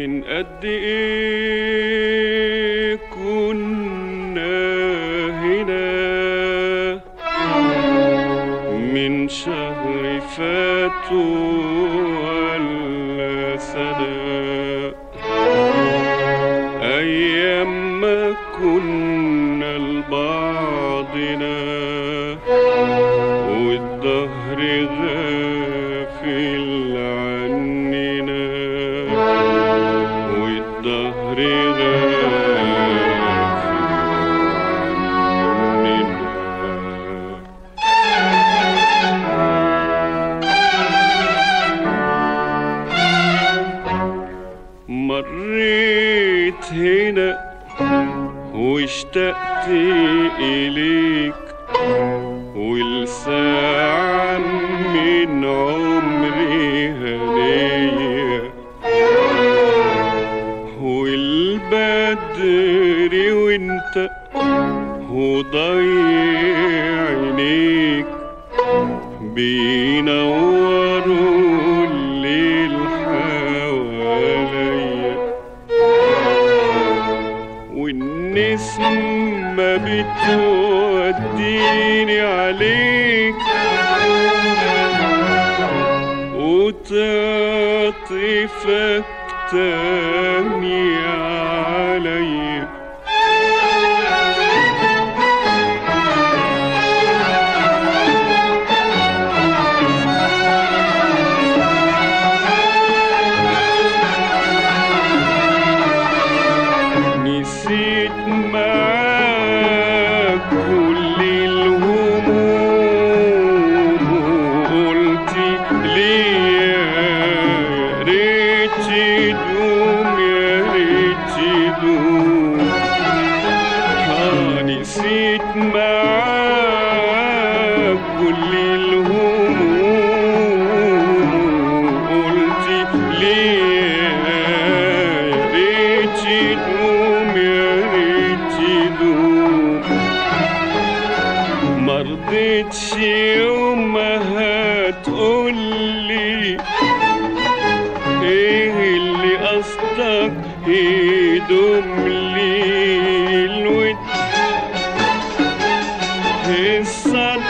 من قد ايه كنا هنا من شهر فات ولا سنة، أيام ما كنا لبعضنا والدهر غافل عننا، والدهر غافل عننا. مريت هنا واشتقت إليك، والساعة من عمري هنية، والبدر وانت وضيع عينيك بينوروا الليل حواليا، والنسمة بتوديني عليك وتعطفك تاني عليا. نسيت معاك كل الهموم وقلت ليه يا ريت تدوم، يا ريت تدوم. نسيت معاك كل الهموم وقلت ليه يا ريت تدوم، يا ريت تدوم. مرضتش يوم ما هتقولي ايه اللي قصدك يدوم لي الود، الصد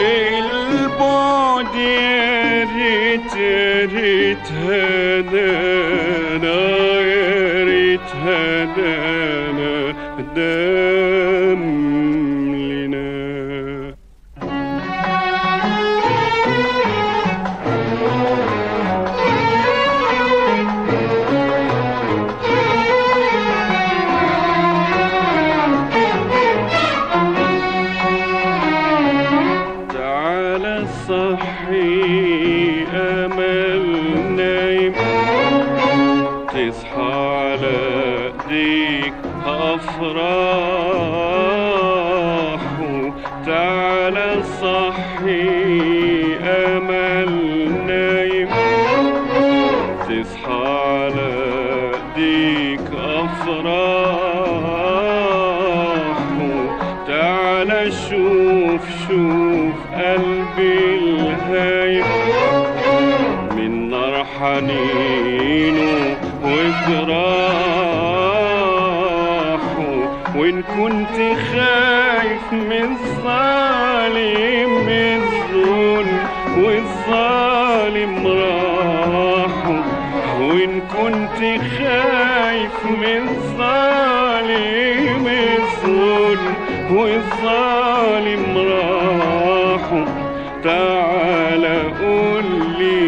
البعد يا ريت يا ريت هدانا، يا ريت هدانا دام لنا. تعالى صحي أمل نايم، تصحى على ايديك أفراح. تعالى صحي أمل نايم، تصحى على ايديك أفراح. تعالى شوف شوف قلبي الهايم من نار حنينه وجراحه، وإن كنت خايف من الظالم الظلم والظالم راحه، وإن كنت خايف من الظالم الظلم والظالم راحه. تعالى قول لي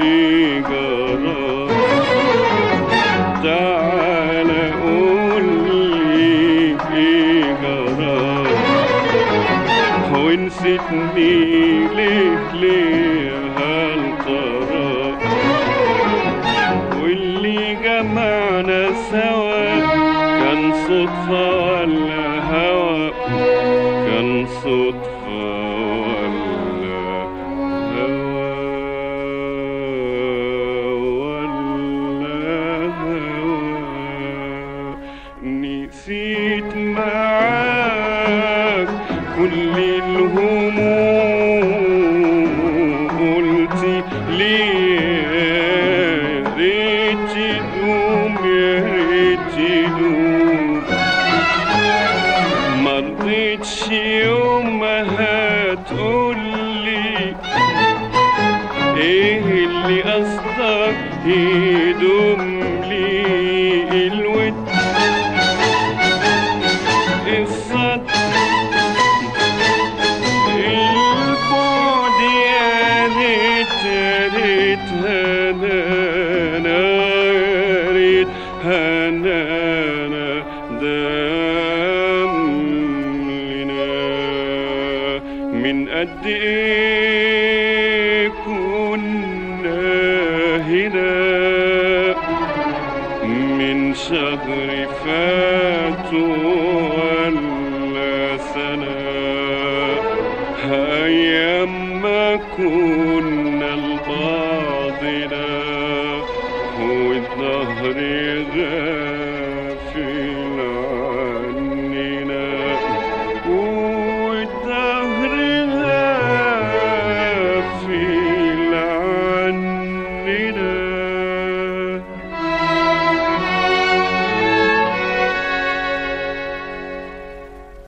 ايه جرى، تعالى قول لي ايه جرى، ونسيتني ليه ليه هالترى، واللي جمعنا سوا كان صدفة ولا هوى، كان صدفة ولا هوى ولا هوى. نسيت معاك كل الهموم قلت ليه اللي قصدك يدوم لي الود الصد البعد يا ريت يا ريت هنانا يا ريت هنانا دام لنا من قد ايه كنا هنا من شهر فات ولا سنة أيام ما كنا لبعضنا والظهر غاب